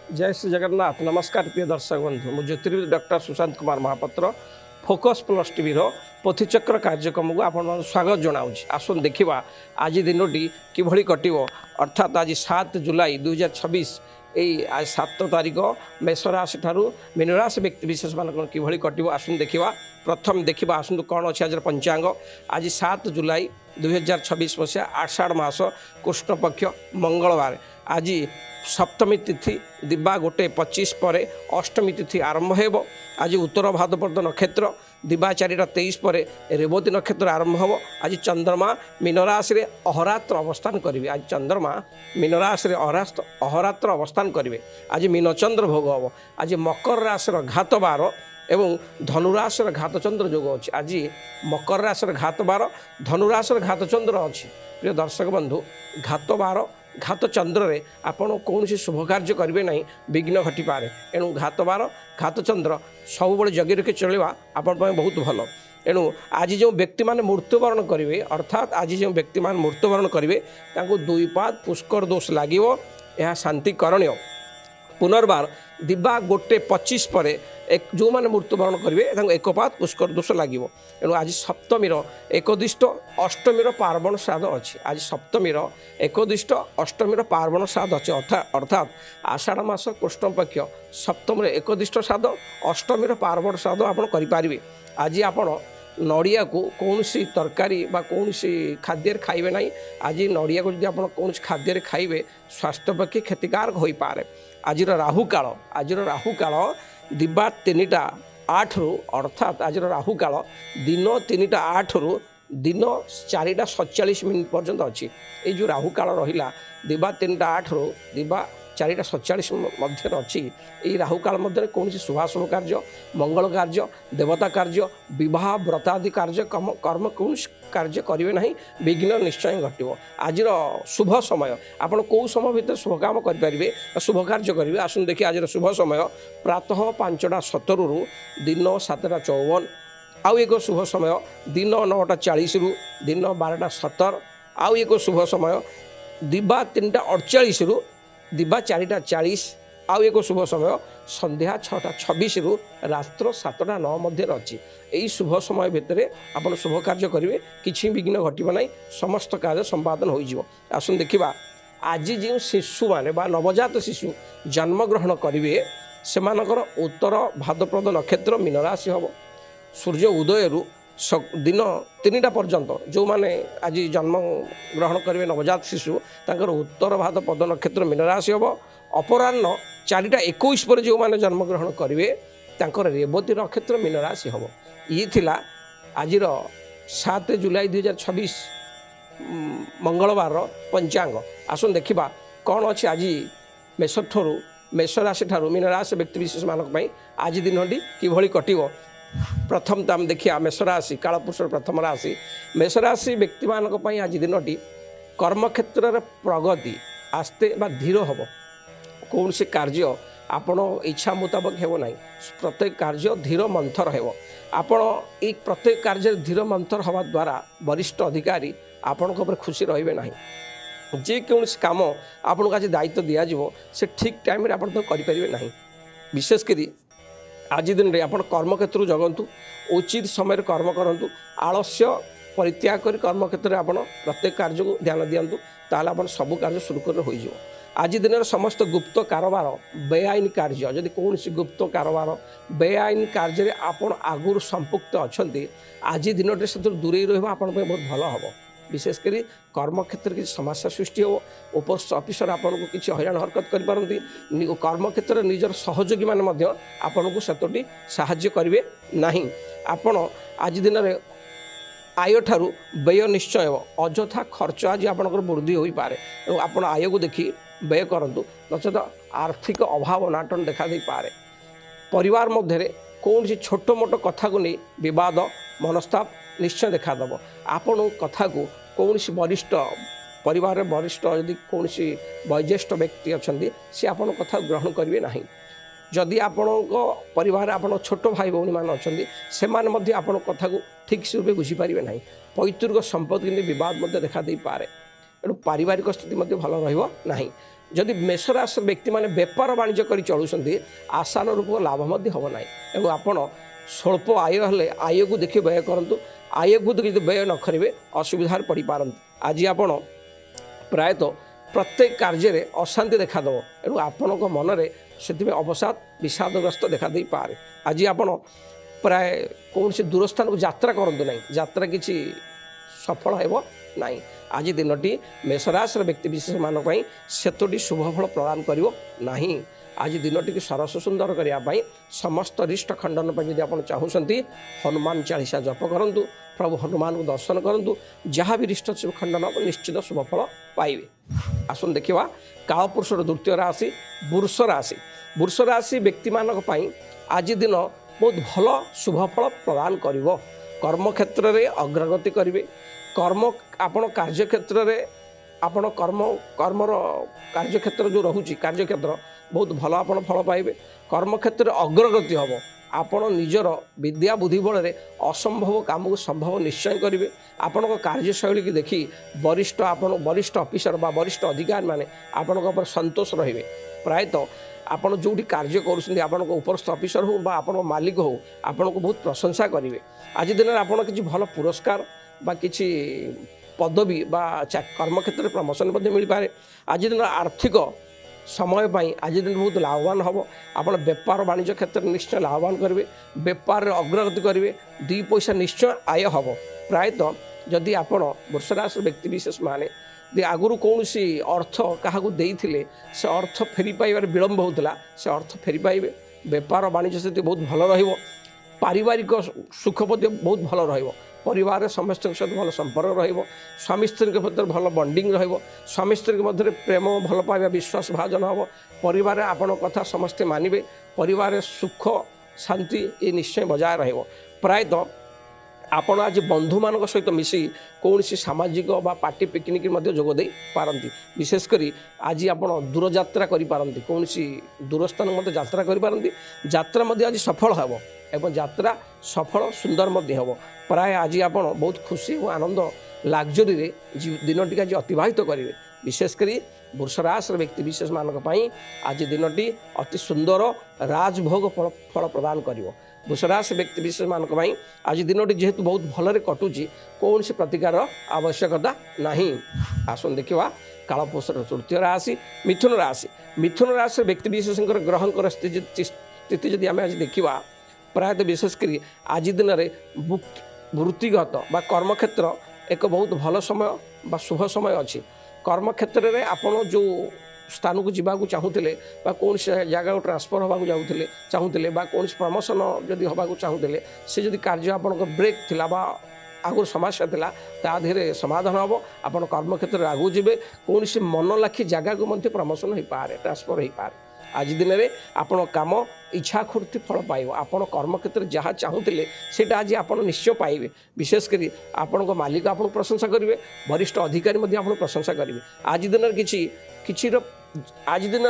जय श्री जगन्नाथ नमस्कार प्रिय दर्शक बंधु मु ज्योतिर्विद doctor Sushant Kumar Mahapatra focus plus TV Pothichakra कार्यक्रम को आपण स्वागत जनाऊँ आसन देखा आज दिन किभली कटिव अर्थात आज 7 जुलाई 2026 यही आज 7 तारीख मेष राशि ठारू मीन राशि व्यक्ति विशेष मान किभली कटिव आसन देखा प्रथम देखा आसतु कौन अच्छे आज पंचांग आज 7 जुलाई 2026 मसीहा आषाढ़ मास कृष्ण पक्ष मंगलवार आज सप्तमी तिथि दिबा 1:25 पर अष्टमी तिथि आरंभ हो। आज उत्तर भाद्रपद नक्षत्र दिबा 4:23 पर रेवती नक्षत्र आरंभ हो। आज चंद्रमा मीन राशि रे अहरात्र अवस्थान करेंगे। आज चंद्रमा मीन राशि रे अहरात्र अवस्थान करेंगे। आज मीन चंद्र भोग हम। आज मकर राशि घात बार एवं धनुराशि घातचंद्र जोग अच्छी। आज मकर राशि घात बार धनुराशि घातचंद्र अच्छी। प्रिय दर्शक बंधु घात बार घात चंद्र रे आपण कौन शुभ कार्य करेंगे ना विघ्न घटी पारे। एणु घात बार घात चंद्र सब जगी रखी चलवा आपण बहुत भल। एणु आज जो व्यक्ति माने मृत्युवरण करेंगे अर्थात आज जो व्यक्ति माने मृत्युवरण करेंगे तांको 2 पाद पुष्कर दोष लागिवो। यह शांति करणीय। पुनर्बार दिबा 1:25 पर एक जो मैंने मृत्युवरण करेंगे एक पाद पुष्कर दोष लगे। एणु आज सप्तमीर एकदिष्ट अष्टमीर पार्वण श्राद्ध अच्छी। आज सप्तमीर एकदिष्ट अष्टमीर पार्वण श्राद्ध अच्छे अर्थात आषाढ़ मास कृष्ण पक्ष सप्तमी एकदिष्ट श्राद्ध अष्टमीर पार्वण श्राद्ध आप करें। आज आपण नड़िया को कौन सी तरकारी बा कौन सी खाद्य खाइबे ना। आज नड़िया को जब आप कौन खाद्य खाइबे स्वास्थ्य पक्षे क्षतिकारक हो पारे। आज राहु काल दिबा 3:08 अर्थात आज राहु काल दिन 3:08 दिन 4:47 पर्यंत अच्छी। ये जो राहु काल रहा दिबा 3:08 दिबा 4:47 मध्य अच्छी। यही राहु काल मध्य कौन शुभाशुभ कार्य मंगल कार्य देवता कार्य विवाह व्रतादि कार्य कर्म कौन कार्य करेंगे ना विघ्न निश्चय घटो। आज शुभ समय आपड़ कौ समय भितर शुभ काम करेंगे शुभ कार्य करेंगे। आसन देखिए आज शुभ समय प्रातः 5:17 दिन 7:54। आउ एक शुभ समय दिन 9:40 दिन 12:17। आउ एक शुभ समय दिबा 3:48 दिबा 4:40। आउ एक शुभ समय संध्या 6:26 रात्र 7:09 मध्य अच्छी। यही शुभ समय भितर आप शुभ कार्य करेंगे किसी विघ्न घटना ना समस्त कार्य संपादन हो। आसन देखा आज जो शिशु माने बा नवजात शिशु जन्मग्रहण करेंगे से उत्तर भाद्रपद नक्षत्र मीन राशि हम। सूर्य उदय दिन 3टा पर्यंत जो माने आज जन्म ग्रहण करेंगे नवजात शिशु तांकर उत्तर भाद्रपद नक्षत्र मीन राशि हम। अपराह्न 4:21 पर जो माने जन्म ग्रहण करेंगे तांकर रेवती नक्षत्र मीन राशि हम। ये थिला आज 7 जुलाई 2026 मंगलवार पंचांग। आसन देखा कौन अच्छे आज मेष राशि ठारू मीन राशि व्यक्ति विशेष मानक आज दिन किभली कटिव। प्रथम तो आम देखिए मेष राशि कालपुरुष प्रथम राशि मेष राशि व्यक्ति मानक आज दिन कर्मक्षेत्र में प्रगति आस्ते बा धीर हम। कौन से कार्य आपण इच्छा मुताबक हेब ना प्रत्येक कार्य धीर मंथर हेब। आपण एक प्रत्येक कार्य धीर मंथर हवा द्वारा वरिष्ठ अधिकारी आपण खुशी रहिबे नाही। जे कौन काम आपन आज दायित्व दिज्व से ठीक टाइम रे आपण तो करें ना। विशेषकर आज दिन में आप कर्मक्षेत्र जगतु उचित समय कर्म करूँ आलस्य परित्याग कर कर्मक्षेत्र में आप प्रत्येक कार्य को ध्यान दिंतु ताल आप सब कार्य सुरुखुर हो। आज दिन में समस्त गुप्त कारोबार बेआईन कार्य जदि कौन गुप्त कारोबार बेआईन कार्य आपड़ आगुरी संपुक्त अच्छा आज दिन से दूरे रहा बहुत भल हम। विशेषकर कर्मक्षेत्र किसी समस्या सृष्टि हो उपस्थ अफिसर आपन को किसी हैरान हरकत करपारती कर्मक्षेत्र निजर सहयोगी मैंने आपन को सतोटी साहाय्य करेंगे नहीं। आपण आज दिन में आय ठारू व्यय निश्चय अଯଥା खर्च आज आप वृद्धि हो पारे। आप आय को देखी व्यय करूँ नचेत आर्थिक अभाव नाटन देखा दे पारे। परिवार मध्य कौन सी छोट मोट कथा को नहीं विवाद मनस्ताप निश्चय देखादेव। आपण कथा को कौन सी वरिष्ठ परिवार वरिष्ठ यदि कौन सी वयोज्येष्ठ व्यक्ति अच्छा सी आपण कथा ग्रहण करेंगे ना। जदि आपण परिवार आप छोट भाई भौणी मान अच्छा से आपण कथा को ठीक से रूप बुझीपारे ना। पैतृक संपत्ति कि विवाद देखा दे पारे। एणु पारिवारिक स्थिति भल रहा। जदि मेष राशि व्यक्ति मैंने बेपार वाणिज्य कर चलुँच आशानुरूप लाभ हम ना एवं आपड़ स्वल्प आय हेल्ले आय को देखिए व्यय करूँ आय को देखिए व्यय न करेंगे असुविधार पड़ पारती आज आपण प्रायतः प्रत्येक कार्य में अशांति देखादेव एणु आपण मनरे से अवसाद विषादग्रस्त देखा दे पारे आज आपण प्राय कौन से दूर स्थान को यात्रा करूँ ना यात्रा किसी सफल हो ना आज दिनटी मेषराशि व्यक्ति विशेष मानी सेतोटी शुभफल प्रदान करिवो नाही आज दिनटी की सरस सुंदर करने समस्त रिष्ट खंडन पर जब आप चाहते हनुमान चालीसा जप करूँ प्रभु हनुमान को दर्शन करूँ जहाँ भी रिष्ट खंडन निश्चित शुभफल पाइबे। आसन देखा कालपुरुषर द्वितीय राशि वृष राशि व्यक्ति मानक आज दिन बहुत भल शुभफल प्रदान करिवो कर्म क्षेत्र में अग्रगति करेंगे कर्म आपण कार्य क्षेत्र में आपण कर्मर कार्य क्षेत्र जो रोचे कार्य क्षेत्र बहुत भल आप फल पाइबे कर्म क्षेत्र अग्रगति हम आपण निजर विद्या बुद्धि बल असंभव काम को संभव निश्चय करेंगे आपण कार्यशैली की देखी वरिष्ठ ऑफिसर बा वरिष्ठ अधिकारी माने आपण संतोष रहिबे प्रायतः आपण जो कार्य करुँच आपण उपरस्थ ऑफिसर हो बा आपण मालिक हो आपण को बहुत प्रशंसा करेंगे आज दिन में आपण किसी भल पुरस्कार बा किसी पदवी बा कर्म क्षेत्र में प्रमोशन मिल पाए आज दिन आर्थिक समय पाई आज दिन बहुत लाभवान हम आप बेपार वाणिज्य क्षेत्र में निश्चय लाभवान करेंगे बेपार अग्रगति करेंगे दुई पैसा निश्चय आय हम प्रायतः जदि आप वृष राशि व्यक्ति विशेष माने आगुरी कौन सी अर्थ क्या देते से अर्थ फेरी पाइबार विलम्ब होता से अर्थ फेरी पाइबे बेपार वाणिज्य स्थिति बहुत भल रहिबो पारिवारिक सुख बहुत भल रहिबो परिवार समस्त सहित भल संपर्क रहिबो स्वामी स्त्री के मध्य भल बॉन्डिंग रहिबो स्वामी स्त्री के मध्य प्रेम भल पाइबा विश्वास भाजन हम परिवार आपण कथा समस्ते मानिबे परिवार सुख शांति ये निश्चय बजाय रहिबो प्रायतः आपण आज बंधु मान सहित मिसी कौन सी सामाजिक बा पार्टी पिकनिक जोग दे पारती विशेषकर आज आप दूर यात्रा करें कौन सी दूर स्थान यात्रा करें यात्रा आज सफल हम एवं यात्रा सफल सुंदर हम प्राय आज आप बहुत खुशी और आनंद लग्जरी दिन आज अतिवाहित करेंगे विशेषकर वृष राशि व्यक्ति विशेष मानक आज दिनटी अति सुंदर राजभोग फल प्रदान कर वृष राशि व्यक्ति विशेष मानक आज दिनटी जेहेतु बहुत भलरे कटुची कौन से प्रतिकार आवश्यकता नहीं। आसन देखा कालपुरुषर तृतीय राशि मिथुन राशि व्यक्ति विशेष ग्रहण स्थिति जदि आम आज देखा प्रायतः विशेषकर आज दिन में वृत्तिगत बा कर्म क्षेत्र एक बहुत भल समय बा शुभ समय अच्छी कर्म क्षेत्र में आपण जो स्थान को जावाक चाहूले कौन से जगह को ट्रांसफर होगा चाहूले कौन से प्रमोशन जदि होगा चाहूले से जदि कार्य आप ब्रेक थिला बा आगुर समस्या थिला ता धीरे समाधान हम आप कर्म क्षेत्र में आगू जी कौन से मन लाखी जगह को मध्य प्रमोशन हो पाए ट्रांसफर हो पाए आज दिन में आपण काम इच्छा खुर्ती फल पाइब आपण कर्म क्षेत्र जहाँ चाहूले से आज आप निश्चय पाइबे विशेषकर आपण मालिक आपको प्रशंसा करेंगे वरिष्ठ अधिकारी आप प्रशंसा करेंगे आज दिन किसी आज दिन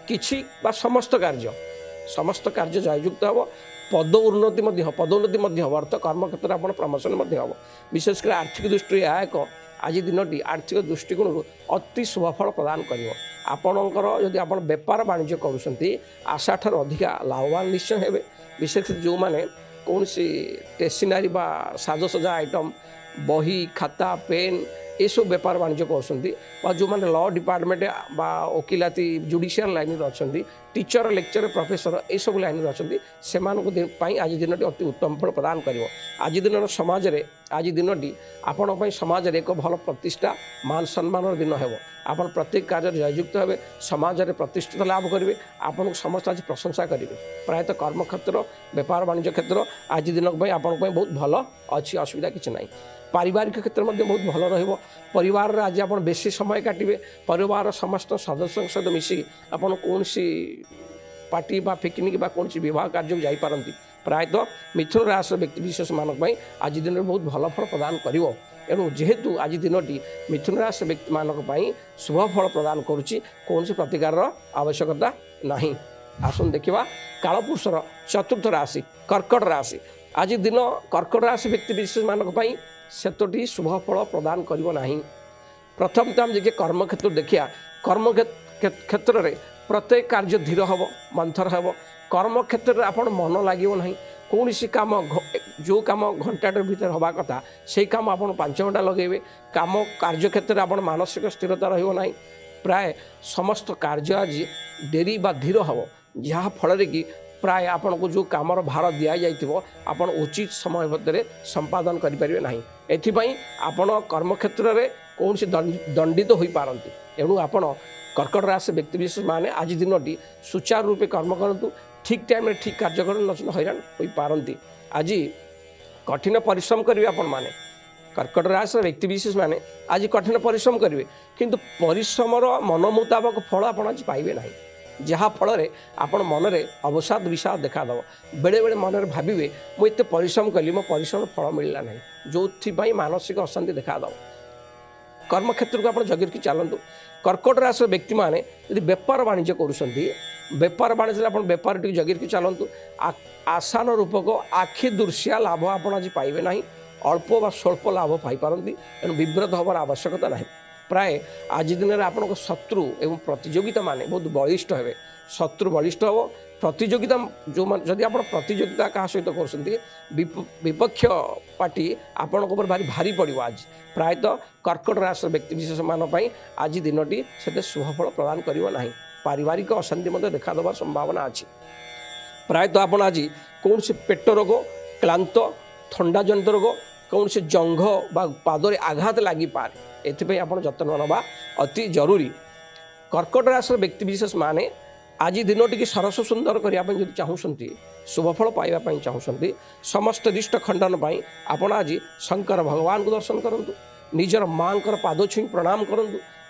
किसी समस्त कार्य जययुक्त हम पदोन्नति हम अर्थ कर्म क्षेत्र आप प्रमोशन हम विशेषकर आर्थिक दृष्टि यह एक आज दिन आर्थिक दृष्टिकोण अति शुभफल प्रदान कर आपणकर जदि आप बेपार वाणिज्य करुँच आशा ठार अधिका लाभवान निश्चय हेबे विशेषकर जो मैंने कौन सी स्टेशनरी बा साजसजा आइटम बही खाता पेन ये सब बेपार वाणिज्य कर जो मैंने लॉ डिपार्टमेंट बा वकिलाती जुडिशियल लाइन में अच्छा टीचर लेक्चर प्रोफेसर ये सब लाइन में अच्छा से आज दिन अति उत्तम फल प्रदान कर आज दिन समाज रे आज दिन आपण समाज रे एक भल प्रतिष्ठा मान सम्मान दिन हो आप प्रत्येक कार्य जययुक्त हे समाज में प्रतिष्ठित लाभ करेंगे आपन समस्त आज प्रशंसा करेंगे प्रायतः कर्म क्षेत्र बेपार वाणिज्य क्षेत्र आज दिन आपण बहुत भल अच्छी असुविधा किसी ना पारिवारिक क्षेत्र में बहुत भल रहिबो परिवार आज आप बेसी समय काटिबे परिवार समस्त सदस्य सहित मिसी आपन कौन सी पार्टी बा पिकनिक बा कौन सी विवाह कार्य जाई पारंती प्रायतः मिथुन राशि व्यक्ति विशेष मानक आज दिन में बहुत भल फल प्रदान करिवो एणु जेहेतु आज दिनटी मिथुन राशि व्यक्ति मानक शुभ फल प्रदान करुच्ची कौन से प्रतिकार आवश्यकता नहीं। आसन देखा कालपुरुषर चतुर्थ राशि कर्कट राशि आज दिन कर्कट राशि व्यक्ति विशेष मानक शुभ फल प्रदान करिवो नाही। प्रथम तो हम देखिए कर्म क्षेत्र देखिया कर्म क्षेत्र में प्रत्येक कार्य धीर हम मंथर हम कर्म क्षेत्र में आपण मन लगे ना कौन कम जो कम घंटाटे भीतर हवा कथा से कम आप 5 घंटा लगे कम कार्य क्षेत्र में आप मानसिक स्थिरता रहा प्राय समस्त कार्य आज डेरी बा धीर हम जहाँ फल कि प्राय आपन को जो कमर भार दि जाइथिबो आपन उचित समय मध्य संपादन करें ना एथिपाई आपन कर्म क्षेत्र में कौन से दंडित हो पारती एणु आपन कर्कट राशि व्यक्तिविशेष माने आज दिनटी सुचारू रूपे कर्म करूँ ठीक टाइम रे ठीक कार्य कर नचन हैरान हो पारती आज कठिन परिश्रम करेंगे आपण मैंने कर्कट राशि व्यक्तिविशेष माने आज कठिन परिश्रम करेंगे किंतु परिश्रमर मन मुताबक फल आप आज पाइबे ना जहाँ फल आपण मन में अवसाद विषाद देखादेव बेले बेले मन में भावे मुझे परिश्रम कली मो परिश्रम फल मिलला ना जो मानसिक अशांति देखादेव कर्म क्षेत्र को आप जगह की चलतु कर्कट राशि व्यक्ति मैंने यदि बेपार वाणिज्य बेपार वाणिज्य आप बेपार टी जगह की चलतु आसान रूपक आखि दृश्या लाभ आप आज पाइबे ना अल्प व स्वल्प लाभ पाइपारती तेणु विव्रत हबार आवश्यकता ना प्राय आज दिन में आपन शत्रु एवं प्रतियोगिता माने बहुत बलिष्ठ हे शत्रु बलिष्ठ हम प्रतियोगिता जो जदि आप प्रतियोगिता क्या सहित कर विपक्ष पार्टी आपण भारी भारी पड़ो आज प्रायतः कर्कट राशि व्यक्तिविशेष मानी आज दिनटी से शुभफल प्रदान करना पारिवारिक अशांति देखादेवार संभावना अच्छी प्रायतः आपड़ आज कौन से पेट रोग क्लांत थंडा जनित रोग कौन से जंघ बा पादरे आघात लगी पारे एथिपाई आपण जत्न नवा अति जरूरी कर्कट राशि व्यक्तिविशेष माने आज दिनटी की सरस सुंदर करने जब चाहूँगी शुभफल पाइबा चाहूँगी समस्त रिष्ट खंडन आपण आज शंकर भगवान को दर्शन करूँ निजर माँ पाद छुई प्रणाम करूँ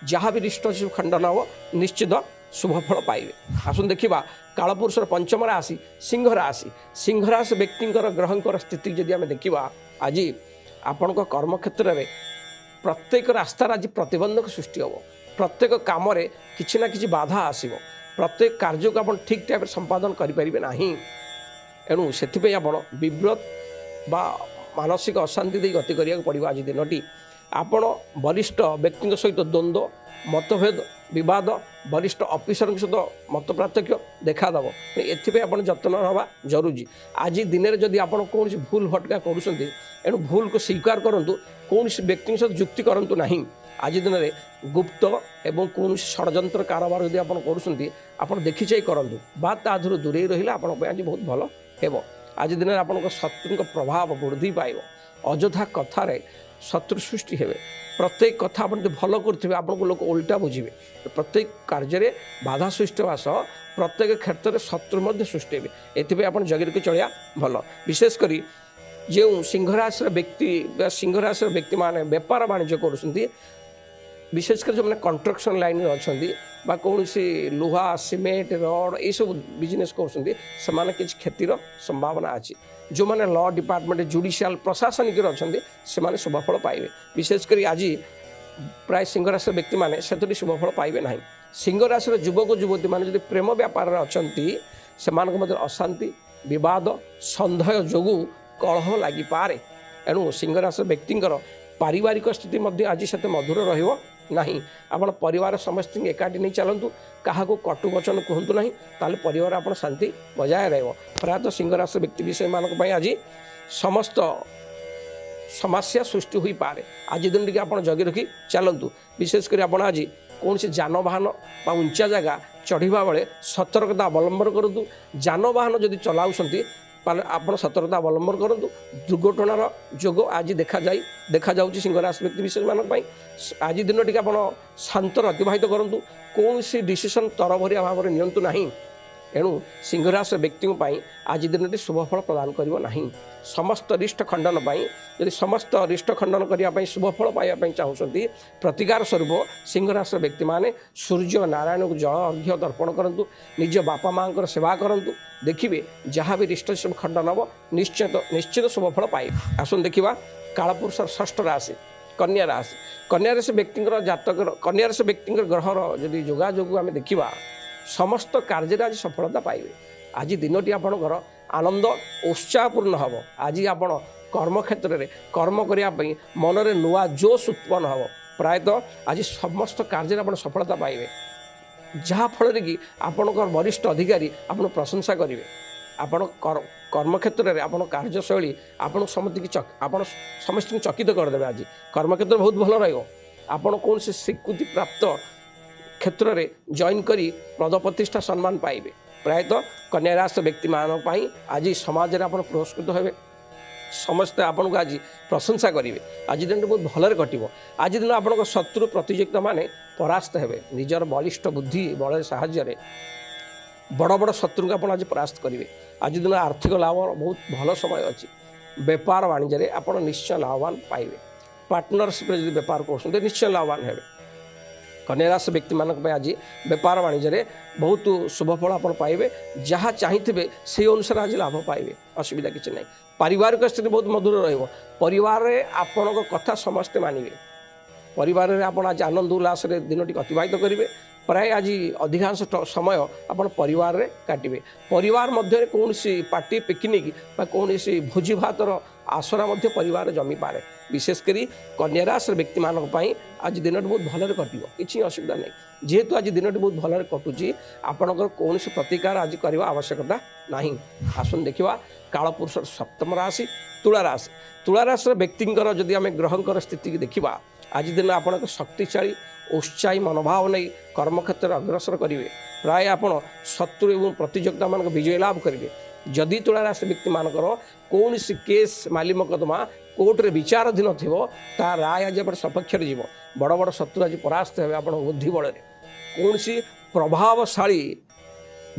जहाँ भी रिष्ट खंडन हम निश्चित शुभफल पाइबे आसन देखा कालपुरुषर पंचम राशि सिंह राशि व्यक्ति ग्रहंकर स्थिति जदि आम देखा आज आपण कर्म क्षेत्र में प्रत्येक रास्तार आज प्रतिबंधक सृष्टि हम प्रत्येक कम किसी ना कि बाधा आसब प्रत्येक कार्य को आप ठीक टाइम संपादन करें ना एणु से विव्रत बा मानसिक अशांति दे गति करा पड़ो आज दिनटी आपण वरिष्ठ व्यक्ति सहित द्वंद्व मतभेद विवाद वरिष्ठ ऑफिसर सहित मत पार्थक्य देखादेव एथि आप जत्न हवा जरूरी आज दिन में जदि आप कौन भूल भटका करूँ भूल को स्वीकार करूँ कौन व्यक्ति सहित जुक्ति करूँ ना आज दिन में गुप्त एवं कौन षड्यंत्र कारोबार यदि आप देखी चाह करूँ बा ताधर दूरे रहा आज बहुत भल हो आज दिन में आप शत्रु प्रभाव वृद्धि पाइब अଯଥା कथार शत्रु सृष्टि हे प्रत्येक कथा आप भल करेंगे आपको लोक उल्टा बुझे प्रत्येक कार्य बाधा सृष्टि होगा सह प्रत्येक क्षेत्र में शत्रु सृष्टि हे एथि आप जगह के चलिया भल विशेषकर जो सिंहराशि व्यक्ति माने बेपार वाणिज्य करुँच विशेषकर जो मैंने कंस्ट्रक्शन लाइन में अच्छा बा कौन सी लुहा सीमेंट रड ये सब बिजनेस कर क्षतिर संभावना अच्छी जो मैंने लॉ डिपार्टमेंट जुडिशियल प्रशासनिक अच्छा से शुभफल पाइबे विशेषकर आज प्राय सिंहराशि व्यक्ति मैंने से शुभफल पाइबे ना सिंहराशि युवक युवती मैंने प्रेम व्यापार अच्छा से अशांति विवाद सन्देह जोगु कलह लगी पारे एणु सिंहराशि व्यक्ति पारिवारिक स्थिति आज से मधुर रहिबो नहीं आप परिवार समस्त एकाठी नहीं चलतु क्या कटु वचन कहतु ना ताले परिवार आप शांति बजाय रहा प्रायतः सिंहराशि व्यक्ति विषय मानक आज समस्त समस्या सृष्टि हो पारे आज दिन टी आप जगी रखी चलतु विशेषकर आप आज कौन से जानवाहन बा उंचा जगह चढ़ा बेले सतर्कता अवलंबन करूँ जानवाहन जदि चलाऊँच आप सतर्कता अवलंबन करूँ दुर्घटनार जोग आज देखा जाऊँगी सिंहराशि व्यक्ति विशेष मानक आज दिन टी आप शांत अतिबाहित करूँ कौन सी डिसीजन तरभरिया भाव में नियंतु नहीं एणु सिंहराशि व्यक्ति आज दिन टी शुभफल प्रदान करिवो नहीं समस्त रिष्ट खंडन यदि समस्त रिष्ट खंडन करने शुभफल पाइबा चाहूँगी प्रतिकार स्वरूप सिंहराशि व्यक्ति माने सूर्य नारायण को जल अर्घ्य दर्पण करूँ निज बापा माँ सेवा करूँ देखिए जहाँ भी रिष्ट खंडन हम निश्चित शुभफल पाइबे आसन देखा कालपुरुषर षष्ठ राशि कन्या राशि व्यक्ति जातक कन्या राशि व्यक्ति ग्रहर जदि जोगाजोग आम देखा समस्त कार्य आज सफलता पाइबे आज दिनटी आपणकर आनंद उत्साहपूर्ण हम आज आप कर्म क्षेत्र में कर्म करने मन में नुआ जोश उत्पन्न हम प्रायतः आज समस्त कार्य आप सफलता पाइबे ଯାହାଫଳରେ କି ଆପଣଙ୍କର ବରିଷ୍ଠ ଅଧିକାରୀ ଆପଣ ପ୍ରଶଂସା କରିବେ। ଆପଣ କର୍ମକ୍ଷେତ୍ରରେ ଆପଣ କାର୍ଯ୍ୟଶୈଳୀ ଆପଣଙ୍କୁ ଆପଣ ସମସ୍ତଙ୍କୁ ଚକିତ କରିଦେବେ। ଆଜି କର୍ମକ୍ଷେତ୍ର ବହୁତ ଭଲ ରହିବ। ଆପଣ କୌଣସି ସ୍ୱୀକୃତି ପ୍ରାପ୍ତ କ୍ଷେତ୍ରରେ ଜଏନ୍ କରି ପଦପ୍ରତିଷ୍ଠା ସମ୍ମାନ ପାଇବେ। ପ୍ରାୟତଃ କନ୍ୟା ରାଶି ବ୍ୟକ୍ତିମାନଙ୍କ ପାଇଁ ଆଜି ସମାଜରେ ଆପଣ ପୁରସ୍କୃତ ହେବେ। ସମସ୍ତେ ଆପଣଙ୍କୁ ଆଜି ପ୍ରଶଂସା କରିବେ। ଆଜି ଦିନଟି ବହୁତ ଭଲରେ କଟିବ। ଆଜି ଦିନ ଆପଣଙ୍କ ଶତ୍ରୁ ପ୍ରତିଯୋଗିତା ମାନେ ପରାସ୍ତ ହେବେ। ନିଜର ବଳିଷ୍ଠ ବୁଦ୍ଧି ବଳରେ ସାହାଯ୍ୟରେ ବଡ଼ ବଡ଼ ଶତ୍ରୁଙ୍କୁ ଆପଣ ଆଜି ପରାସ୍ତ କରିବେ। ଆଜି ଦିନ ଆର୍ଥିକ ଲାଭ ବହୁତ ଭଲ ସମୟ ଅଛି। ବେପାର ବାଣିଜ୍ୟରେ ଆପଣ ନିଶ୍ଚୟ ଲାଭବାନ ପାଇବେ। ପାର୍ଟନରସିପ୍ରେ ଯଦି ବେପାର କରୁଛନ୍ତି ନିଶ୍ଚୟ ଲାଭବାନ ହେବେ। କନ୍ୟା ରାଶି ବ୍ୟକ୍ତିମାନଙ୍କ ପାଇଁ ଆଜି ବେପାର ବାଣିଜ୍ୟରେ ବହୁତ ଶୁଭଫଳ ଆପଣ ପାଇବେ। ଯାହା ଚାହିଁଥିବେ ସେହି ଅନୁସାରେ ଆଜି ଲାଭ ପାଇବେ। ଅସୁବିଧା କିଛି ନାହିଁ। ପାରିବାରିକ ସ୍ଥିତି ବହୁତ ମଧୁର ରହିବ। ପରିବାରରେ ଆପଣଙ୍କ କଥା ସମସ୍ତେ ମାନିବେ। ପରିବାରରେ ଆପଣ ଆଜି ଆନନ୍ଦ ଉଲ୍ଲାସରେ ଦିନଟି ଅତିବାହିତ କରିବେ। ପ୍ରାୟ ଆଜି ଅଧିକାଂଶ ସମୟ ଆପଣ ପରିବାରରେ କାଟିବେ। ପରିବାର ମଧ୍ୟରେ କୌଣସି ପାର୍ଟି ପିକନିକ୍ ବା କୌଣସି ଭୋଜି ଭାତର ଆସରା ମଧ୍ୟ ପରିବାରରେ ଜମିପାରେ। ବିଶେଷ କରି କନ୍ୟା ରାଶିର ବ୍ୟକ୍ତିମାନଙ୍କ ପାଇଁ ଆଜି ଦିନଟି ବହୁତ ଭଲରେ କଟିବ। କିଛି ଅସୁବିଧା ନାହିଁ। ଯେହେତୁ ଆଜି ଦିନଟି ବହୁତ ଭଲରେ କଟୁଛି ଆପଣଙ୍କର କୌଣସି ପ୍ରତିକାର ଆଜି କରିବା ଆବଶ୍ୟକତା ନାହିଁ। ଆସନ୍ତୁ ଦେଖିବା କାଳପୁରୁଷର ସପ୍ତମ ରାଶି ତୁଳା ରାଶି। ତୁଳା ରାଶିର ବ୍ୟକ୍ତିଙ୍କର ଯଦି ଆମେ ଗ୍ରହଙ୍କର ସ୍ଥିତିକୁ ଦେଖିବା ଆଜି ଦିନ ଆପଣଙ୍କ ଶକ୍ତିଶାଳୀ ଉତ୍ସାହୀ ମନୋଭାବ ନେଇ କର୍ମକ୍ଷେତ୍ରରେ ଅଗ୍ରସର କରିବେ। ପ୍ରାୟ ଆପଣ ଶତ୍ରୁ ଏବଂ ପ୍ରତିଯୋଗିତାମାନଙ୍କ ବିଜୟ ଲାଭ କରିବେ। ଯଦି ତୁଳା ରାଶି ବ୍ୟକ୍ତିମାନଙ୍କର କୌଣସି କେସ୍ ମାଲି ମକଦ୍ଦମା କୋର୍ଟରେ ବିଚାରାଧୀନ ଥିବ ତାହା ରାୟ ଆଜି ଆପଣ ସପକ୍ଷରେ ଯିବ। ବଡ଼ ବଡ଼ ଶତ୍ରୁ ଆଜି ପରାସ୍ତ ହେବେ ଆପଣଙ୍କ ବୁଦ୍ଧି ବଳରେ। କୌଣସି ପ୍ରଭାବଶାଳୀ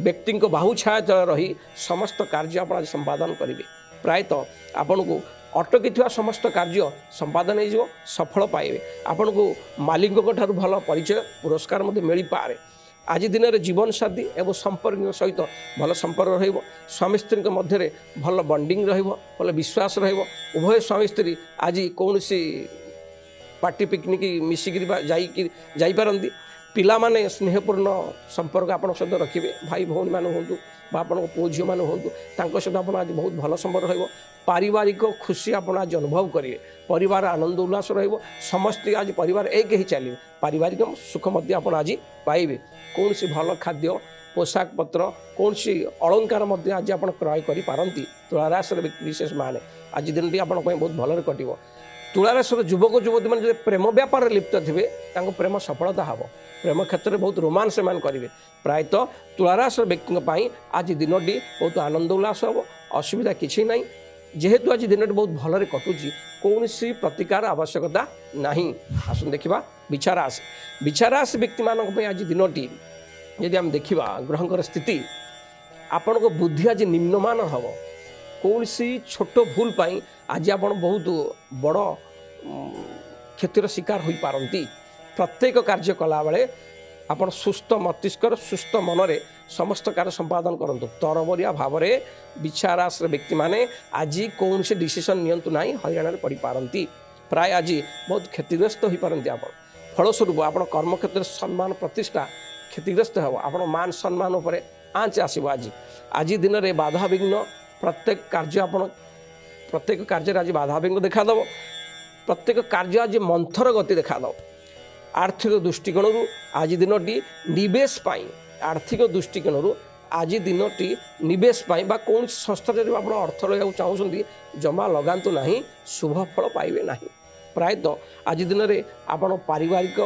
ବ୍ୟକ୍ତିଙ୍କ ବାହୁ ଛାୟା ତଳେ ରହି ସମସ୍ତ କାର୍ଯ୍ୟ ଆପଣ ଆଜି ସମ୍ପାଦନ କରିବେ। ପ୍ରାୟତଃ ଆପଣଙ୍କୁ ଅଟକିଥିବା ସମସ୍ତ କାର୍ଯ୍ୟ ସମ୍ପାଦନ ହୋଇଯିବ, ସଫଳ ପାଇବେ। ଆପଣଙ୍କୁ ମାଲିକଙ୍କ ଠାରୁ ଭଲ ପରିଚୟ ପୁରସ୍କାର ମଧ୍ୟ ମିଳିପାରେ। ଆଜି ଦିନରେ ଜୀବନସାଥୀ ଏବଂ ସମ୍ପର୍କୀୟ ସହିତ ଭଲ ସମ୍ପର୍କ ରହିବ। ସ୍ୱାମୀ ସ୍ତ୍ରୀଙ୍କ ମଧ୍ୟରେ ଭଲ ବଣ୍ଡିଂ ରହିବ, ଭଲ ବିଶ୍ୱାସ ରହିବ। ଉଭୟ ସ୍ୱାମୀ ସ୍ତ୍ରୀ ଆଜି କୌଣସି ପାର୍ଟି ପିକନିକ୍ ମିଶିକିରି ବା ଯାଇପାରନ୍ତି। ପିଲାମାନେ ସ୍ନେହପୂର୍ଣ୍ଣ ସମ୍ପର୍କ ଆପଣଙ୍କ ସହିତ ରଖିବେ। ଭାଇ ଭଉଣୀମାନେ ହୁଅନ୍ତୁ ବା ଆପଣଙ୍କ ପୁଅ ଝିଅମାନେ ହୁଅନ୍ତୁ ତାଙ୍କ ସହିତ ଆପଣ ଆଜି ବହୁତ ଭଲ ସମ୍ପର୍କ ରହିବ। ପାରିବାରିକ ଖୁସି ଆପଣ ଆଜି ଅନୁଭବ କରିବେ। ପରିବାର ଆନନ୍ଦ ଉଲ୍ଲାସ ରହିବ। ସମସ୍ତେ ଆଜି ପରିବାର ଏକ ହେଇ ଚାଲିବେ। ପାରିବାରିକ ସୁଖ ମଧ୍ୟ ଆପଣ ଆଜି ପାଇବେ। କୌଣସି ଭଲ ଖାଦ୍ୟ ପୋଷାକ ପତ୍ର କୌଣସି ଅଳଙ୍କାର ମଧ୍ୟ ଆଜି ଆପଣ କ୍ରୟ କରିପାରନ୍ତି। ତୁଳାରାଶିର ବିଶେଷ ମାନେ ଆଜି ଦିନଟି ଆପଣଙ୍କ ପାଇଁ ବହୁତ ଭଲରେ କଟିବ। ତୁଳାରାଶିର ଯୁବକ ଯୁବତୀମାନେ ଯଦି ପ୍ରେମ ବ୍ୟାପାରରେ ଲିପ୍ତ ଥିବେ ତାଙ୍କ ପ୍ରେମ ସଫଳତା ହେବ। ପ୍ରେମ କ୍ଷେତ୍ରରେ ବହୁତ ରୋମାନ୍ସ ସେମାନେ କରିବେ। ପ୍ରାୟତଃ ତୁଳାରାଶିର ବ୍ୟକ୍ତିଙ୍କ ପାଇଁ ଆଜି ଦିନଟି ବହୁତ ଆନନ୍ଦ ଉଲ୍ଲାସ ହେବ। ଅସୁବିଧା କିଛି ନାହିଁ। ଯେହେତୁ ଆଜି ଦିନଟି ବହୁତ ଭଲରେ କଟୁଛି କୌଣସି ପ୍ରତିକାର ଆବଶ୍ୟକତା ନାହିଁ। ଆସନ୍ତୁ ଦେଖିବା ବିଛା ରାଶି। ବିଛା ରାଶି ବ୍ୟକ୍ତିମାନଙ୍କ ପାଇଁ ଆଜି ଦିନଟି ଯଦି ଆମେ ଦେଖିବା ଗ୍ରହଙ୍କର ସ୍ଥିତି ଆପଣଙ୍କ ବୁଦ୍ଧି ଆଜି ନିମ୍ନମାନ ହେବ। କୌଣସି ଛୋଟ ଭୁଲ ପାଇଁ ଆଜି ଆପଣ ବହୁତ ବଡ଼ କ୍ଷତିର ଶିକାର ହୋଇପାରନ୍ତି। ପ୍ରତ୍ୟେକ କାର୍ଯ୍ୟ କଲାବେଳେ ଆପଣ ସୁସ୍ଥ ମସ୍ତିଷ୍କର ସୁସ୍ଥ ମନରେ ସମସ୍ତ କାର୍ଯ୍ୟ ସମ୍ପାଦନ କରନ୍ତୁ। ତରବରିଆ ଭାବରେ ବିଛା ରାଶିର ବ୍ୟକ୍ତିମାନେ ଆଜି କୌଣସି ଡିସିସନ୍ ନିଅନ୍ତୁ ନାହିଁ, ହଇରାଣରେ ପଡ଼ିପାରନ୍ତି। ପ୍ରାୟ ଆଜି ବହୁତ କ୍ଷତିଗ୍ରସ୍ତ ହୋଇପାରନ୍ତି ଆପଣ। ଫଳସ୍ୱରୂପ ଆପଣ କର୍ମକ୍ଷେତ୍ରରେ ସମ୍ମାନ ପ୍ରତିଷ୍ଠା କ୍ଷତିଗ୍ରସ୍ତ ହେବ। ଆପଣ ମାନ ସମ୍ମାନ ଉପରେ ଆଞ୍ଚ ଆସିବ। ଆଜି ଦିନରେ ବାଧାବିଘ୍ନ ପ୍ରତ୍ୟେକ କାର୍ଯ୍ୟରେ ଆଜି ବାଧାବିଘ୍ନ ଦେଖାଦେବ। ପ୍ରତ୍ୟେକ କାର୍ଯ୍ୟ ଆଜି ମନ୍ଥର ଗତି ଦେଖାଦେବ। ଆର୍ଥିକ ଦୃଷ୍ଟିକୋଣରୁ ଆଜି ଦିନଟି ନିବେଶ ପାଇଁ ଆଜି ଦିନଟି ନିବେଶ ପାଇଁ ବା କୌଣସି ସଂସ୍ଥାରେ ଯଦି ଆପଣ ଅର୍ଥ ଲଗାଇବାକୁ ଚାହୁଁଛନ୍ତି ଜମା ଲଗାନ୍ତୁ ନାହିଁ, ଶୁଭ ଫଳ ପାଇବେ ନାହିଁ। ପ୍ରାୟତଃ ଆଜି ଦିନରେ ଆପଣ ପାରିବାରିକ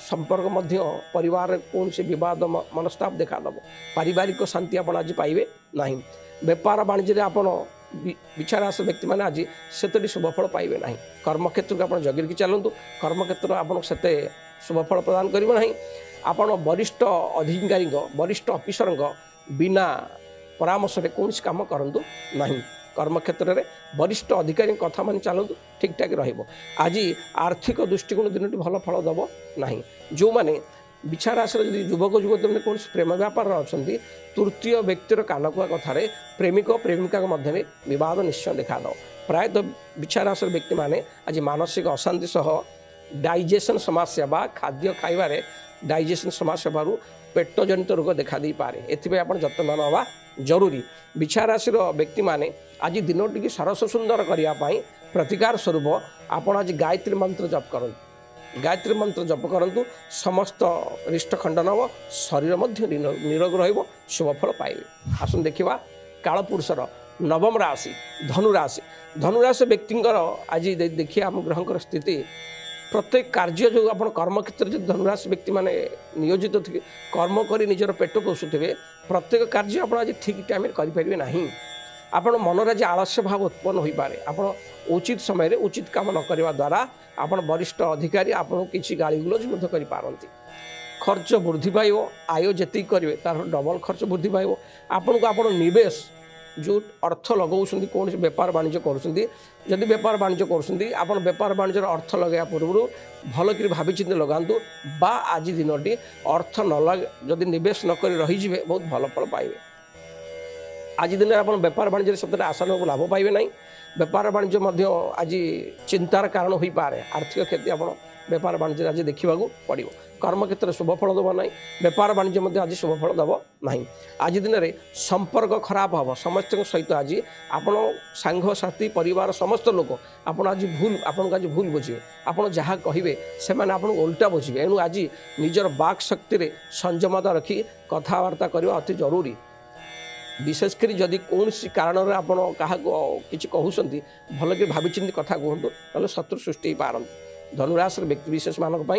ସମ୍ପର୍କ ମଧ୍ୟ ପରିବାରରେ କୌଣସି ବିବାଦ ମନସ୍ତାପ ଦେଖାଦେବ। ପାରିବାରିକ ଶାନ୍ତି ଆପଣ ଆଜି ପାଇବେ ନାହିଁ। ବେପାର ବାଣିଜ୍ୟରେ ଆପଣ ବିଛା ରାଶିର ବ୍ୟକ୍ତିମାନେ ଆଜି ସେତେଟି ଶୁଭଫଳ ପାଇବେ ନାହିଁ। କର୍ମକ୍ଷେତ୍ରକୁ ଆପଣ ଜଗିକି ଚାଲନ୍ତୁ। କର୍ମକ୍ଷେତ୍ର ଆପଣଙ୍କୁ ସେତେ ଶୁଭଫଳ ପ୍ରଦାନ କରିବ ନାହିଁ। ଆପଣ ବରିଷ୍ଠ ଅଧିକାରୀଙ୍କ ବରିଷ୍ଠ ଅଫିସରଙ୍କ ବିନା ପରାମର୍ଶରେ କୌଣସି କାମ କରନ୍ତୁ ନାହିଁ। କର୍ମକ୍ଷେତ୍ରରେ ବରିଷ୍ଠ ଅଧିକାରୀଙ୍କ କଥା ମାନି ଚାଲନ୍ତୁ, ଠିକ୍ଠାକ୍ ରହିବ। ଆଜି ଆର୍ଥିକ ଦୃଷ୍ଟିକୋଣ ଦିନଟି ଭଲ ଫଳ ଦେବ ନାହିଁ। ଯେଉଁମାନେ ବିଛା ରାଶିର ଯଦି ଯୁବକ ଯୁବତୀମାନେ କୌଣସି ପ୍ରେମ ବ୍ୟାପାରରେ ଅଛନ୍ତି ତୃତୀୟ ବ୍ୟକ୍ତିର କାନକୁଆ କଥାରେ ପ୍ରେମିକ ପ୍ରେମିକାଙ୍କ ମଧ୍ୟରେ ବିବାଦ ନିଶ୍ଚୟ ଦେଖାଦେବ। ପ୍ରାୟତଃ ବିଛା ରାଶିର ବ୍ୟକ୍ତିମାନେ ଆଜି ମାନସିକ ଅଶାନ୍ତି ସହ ଡାଇଜେସନ୍ ସମସ୍ୟା ବା ଖାଦ୍ୟ ଖାଇବାରେ ଡାଇଜେସନ୍ ସମସ୍ୟା ହେବାରୁ ପେଟଜନିତ ରୋଗ ଦେଖାଦେଇପାରେ। ଏଥିପାଇଁ ଆପଣ ଯତ୍ନବାନ ହେବା ଜରୁରୀ। ବିଛା ରାଶିର ବ୍ୟକ୍ତିମାନେ ଆଜି ଦିନଟିକି ସରସ ସୁନ୍ଦର କରିବା ପାଇଁ ପ୍ରତିକାର ସ୍ୱରୂପ ଆପଣ ଆଜି ଗାୟତ୍ରୀ ମନ୍ତ୍ର ଜପ କରନ୍ତୁ। गायत्री मंत्र जप करंतु समस्त रिष्ट खंडन हम शरीर मध्य निरोग रहिबो शुभफल पाइबे। आसन देखिबा कालपुरुषर नवम राशि धनुराशि धनुराशि व्यक्तिंकर आज देखिए आम ग्रहंकर स्थिति प्रत्येक कार्य जो आप कर्म क्षेत्र में धनुराशि व्यक्ति माने नियोजित थे कर्म कर निजर पेट पोषुवे प्रत्येक कार्य आप आज ठीक टाइम करें ना आपण मनर आज आलस्य भाव उत्पन्न हो पारे आप उचित समय उचित काम न करने द्वारा आप वरिष्ठ अधिकारी आपको किसी गाड़ी गुलज करपारती खर्च वृद्धि पाइब आय जी करेंगे तार डबल खर्च वृद्धि पाइब आपन को आप निवेश जो अर्थ लगाऊँ कौन बेपार वाणिज्य करुँच बेपार वाणिज्य कर बेपार वाणिज्य अर्थ लगे पूर्व भल कि भाई लगातु बा आज दिन अर्थ न लगे जदि निवेश नक रहीजे बहुत भल फल पाइबे। आज दिन आप बेपार वाणिज्य सतरे आसान लाभ पाइबे ना बेपार वाणिज्य आज चिंतार कारण हो पारे आर्थिक क्षति आप बेपार वाणिज्य आज देखा पड़ो कर्म क्षेत्र शुभफल दब ना बेपार वाणिज्य आज शुभफल दब ना आज दिन में संपर्क खराब हम समस्त सहित आज आप सांग साथी परिवार समस्त लोक आप आज भूल बुझे आप जहाँ कहे से उल्टा बुझे एणु आज निजर बाक शक्ति संयमता रखी कथबार्ता करवा अति जरूरी विशेषकर जदि कौन कारण आप किसी कहते भल कि भाई कथा कहतु ना शत्रु सृष्टि पारती धनुराशि व्यक्ति विशेष मानक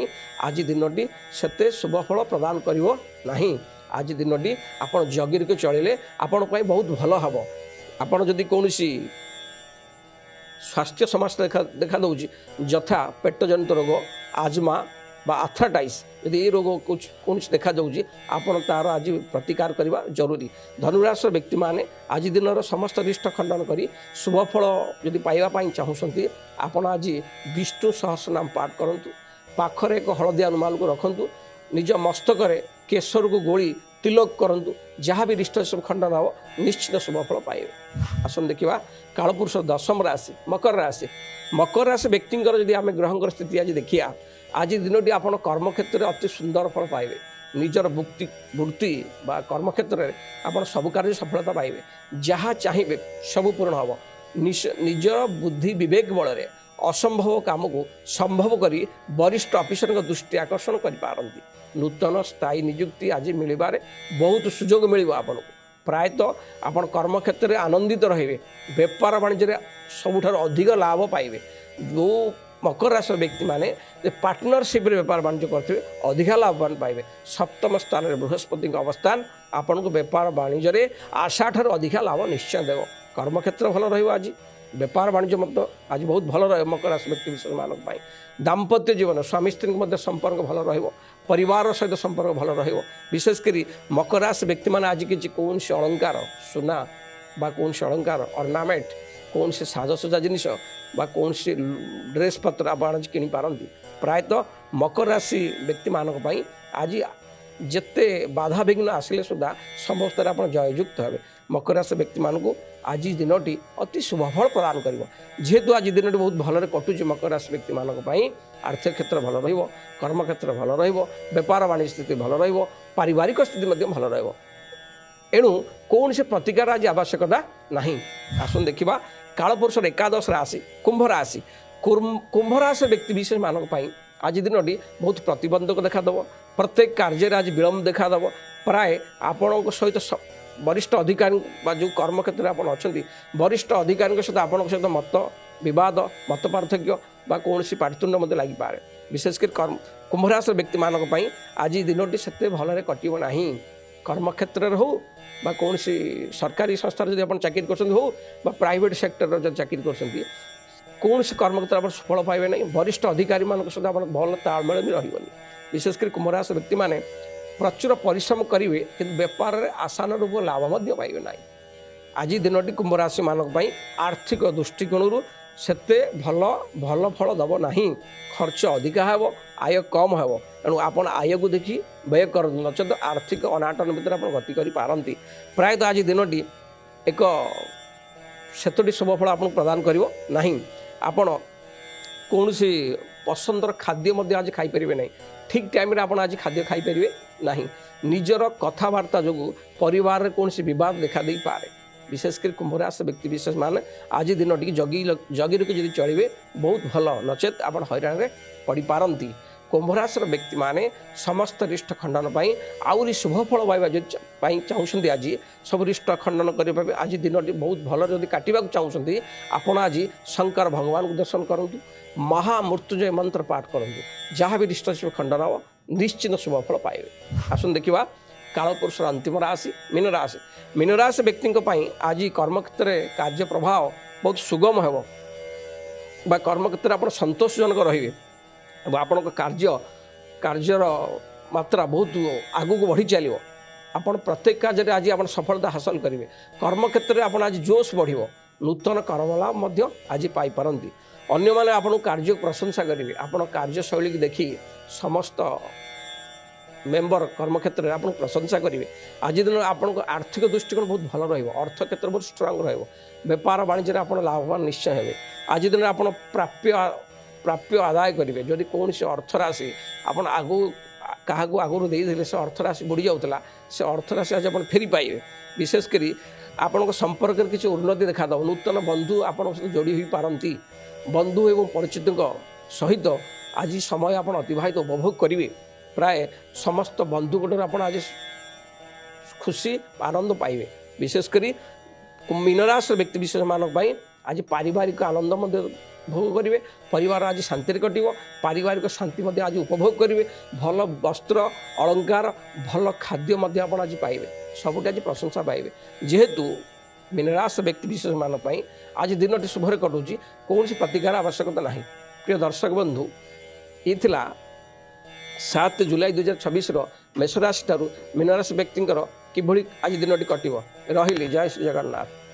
आज दिन से शुभफल प्रदान करिवो नहीं आज दिन आप जगिर के चलिले आपण बहुत भल हम आपड़ जदि कौन स्वास्थ्य समस्या देखा दूँ यथा पेट जनित रोग आजमा बा आर्थराइटिस यदि ये रोग कुछ कौन देखा जाऊँगी आपड़ तार आज प्रतिकार करवा जरूरी धनुराशि व्यक्ति माने आज दिन समस्त रिष्ट खंडन कर शुभफल जदि पाइबापी चाहूँगी आपड़ आज विष्णु सहस्रनाम पाठ करूँ पाखरे एक हलदिया रुमाल को रखु निज मस्तक केशर को गोली तिलक करूँ जहाँ भी रिष्ट सब खंडन हम निश्चित शुभफल पाइबे। आसन देखा कालपुरुष दशम राशि मकर राशि व्यक्तिंकर जदि आम ग्रहंकर स्थिति आज देखिया आज दिन आप कर्म क्षेत्र में अति सुंदर फल पाइबे निजर वृत्ति बा कर्म क्षेत्र में आप सब कार्य सफलता पाइबे जहाँ चाहिए सब पूर्ण हम निजर बुद्धि विवेक बल असंभव काम को संभव करी वरिष्ठ ऑफिसर का दृष्टि आकर्षण करिपारंती नूतन स्थायी नियुक्ति आज मिलबारे बहुत सुजोग मिलिबो आपनको प्रायतः आपण कर्म क्षेत्र में आनंदित रहिबे बेपार वाणिज्य सबुठार अधिक लाभ पाइबे जो मकर राशि व्यक्ति माने पार्टनरशिप बेपार वाणिज्य करते अधिका लाभवान पाइबे सप्तम स्थान में बृहस्पति अवस्थान आपण को बेपार वाणिज्य आशा ठार अधिका लाभ निश्चय देव कर्म क्षेत्र भल रहिबो आज बेपार वाणिज्य मतलब आज बहुत भल रहे मकर राशि व्यक्ति विशेष मानक दाम्पत्य जीवन स्वामी स्त्री मध्य संपर्क भल रहिबो परिवार सहित संपर्क भल रहिबो विशेषकर मकर राशि व्यक्ति माने आज किसी कौन से अलंकार सुना बा कौन से अलंकार ऑर्नामेंट कौन से साजसज्जा जिनिस बा कौन से ड्रेस पत्र आप आज किनी पारंती प्रायतः मकर राशि व्यक्ति मानक आज जिते बाधा विघ्न आसिले सुधा समस्त आप जययुक्त हे मकर राशि व्यक्ति मानक आज दिनटी अति शुभफल प्रदान कर जेहेतु आज दिन बहुत भलरे कटुचे मकर राशि व्यक्ति मानक आर्थिक क्षेत्र भल रहिबो कर्म क्षेत्र भल रहिबो बेपार वाणिज्य स्थिति भल रहिबो पारिवारिक स्थिति मध्य भल रहिबो एणु कौन से प्रतिकार आज आवश्यकता नहीं। आसन देखा कालपुरुषर एकादश राशि कुंभ राशि व्यक्ति विशेष मानक आज दिन बहुत प्रतिबंधक देखादेव प्रत्येक कार्य आज विलम्ब देखादेव प्राय आपण सहित वरिष्ठ अधिकारी जो कर्म क्षेत्र में अच्छा वरिष्ठ अधिकारी सहित आपण सहित मत बद मत पार्थक्य कौन पाटितुंड लगिपारे विशेषकर कुंभ राशि व्यक्ति मानक आज दिन से भलरे कटो ना कर्म क्षेत्र हो बा कौन सरकारी संस्था जब आप चाकरी कर हो प्राइवेट सेक्टर जब चाकरी कर कौन से कर्म क्षेत्र आप सफल पाइबे नहीं वरिष्ठ अधिकारी मान सहित आप भल तालमेल भी रही विशेषकर कुंभ राशि व्यक्ति माने प्रचुर परिश्रम करेंगे कि बेपार आसान रूप लाभ पाइबे ना आज दिन कुंभ राशि मानक आर्थिक दृष्टिकोण सेते भल भल फल दब ना खर्च अधिका हे आय कम हे तेणु आपन आय को देखी व्यय कर नचेत आर्थिक अनाटन भितर आप गति करपारती प्रायतः आज दिन एक सेतटी शुभफल आपको प्रदान करिवो नहीं आपण कौन सी पसंदर खाद्य आज खाईपर ना ठीक टाइम आप आज खाद्य खाईपर ना निजर कथबार्ता जो परिवार कौन सी बद देखा दे पारे विशेषकर कुंभ राशि व्यक्ति विशेष माने आज दिन टी जगी रखी जदि चलिए बहुत भल नचेत आप हईराण में पड़ पारती। कुंभ राशि व्यक्ति माने समस्त रिष्ट खंडन आउरी शुभफल पाइबा चाहते आज सब रिष्ट खंडन करेंगे। आज दिन बहुत भल जदि काटा चाहते आपण आज शंकर भगवान को दर्शन करूँ, महामृत्युंजय मंत्र पाठ करूँ, जहाँ भी रिष्ट खंडन हम निश्चित शुभफल पाइबे। आसन देखा कालपुरुषर अंतिम राशि मीन राशि। मीन राशि व्यक्ति आज कर्मक्षेत्र में कार्य प्रभाव बहुत सुगम हो, कर्मक्षेत्र आप संतोषजनक रे, आपण कार्यर मात्रा बहुत आगू को बढ़ी चलो। आपण प्रत्येक कार्य आज आप सफलता हासिल करेंगे। कर्मक्षेत्र में आप आज जोश बढ़, नूतन कर्मलाभ आज पाइपारती। अन्य मैंने आपन कार्य प्रशंसा करेंगे। आपण कार्यशैली देखी समस्त मेम्बर कर्मक्षेत्र में आप प्रशंसा करेंगे। आज दिन आपन आर्थिक दृष्टिकोण बहुत भल रहा, अर्थ क्षेत्र बहुत स्ट्रांग रहा, बेपार वाणिज्य आप लाभवान निश्चय हे। आज दिन आप प्राप्य आदाय करेंगे। जदि कौन से अर्थराशि आपन आगु क्या आगुरी देते से अर्थराशि बुड़ी जाऊला, से अर्थराशि आज आप फेरी पाइबे। विशेषकर आपण संपर्क किसी उन्नति देखा, नूतन बंधु आपण जोड़ी हो पारती। बंधु एवं परिचित सहित आज समय आप अतिवाहित उपभोग करेंगे। प्राय समस्त बंधुकटर आप आज खुशी आनंद पाइबे। विशेषकर मीन राशि व्यक्ति विशेष मानक आज पारिवारिक आनंद भोग करेंगे। परिवार आज शांति कटिव, पारिवारिक शांति आज उपभोग करेंगे। भल वस्त्र अलंकार भल खाद्य आप आज पाइबे, सबुठ आज प्रशंसा पाइबे। जेहेतु मीन राशि व्यक्ति विशेष मानक आज दिन शुभरे कटुची, कौन सी प्रतिकार आवश्यकता नहीं। प्रिय दर्शक बंधु, ये 7 जुलाई 2026 मेष राशि मीन राशि व्यक्ति किभली आज दिन कटिव। रही जय श्री जगन्नाथ।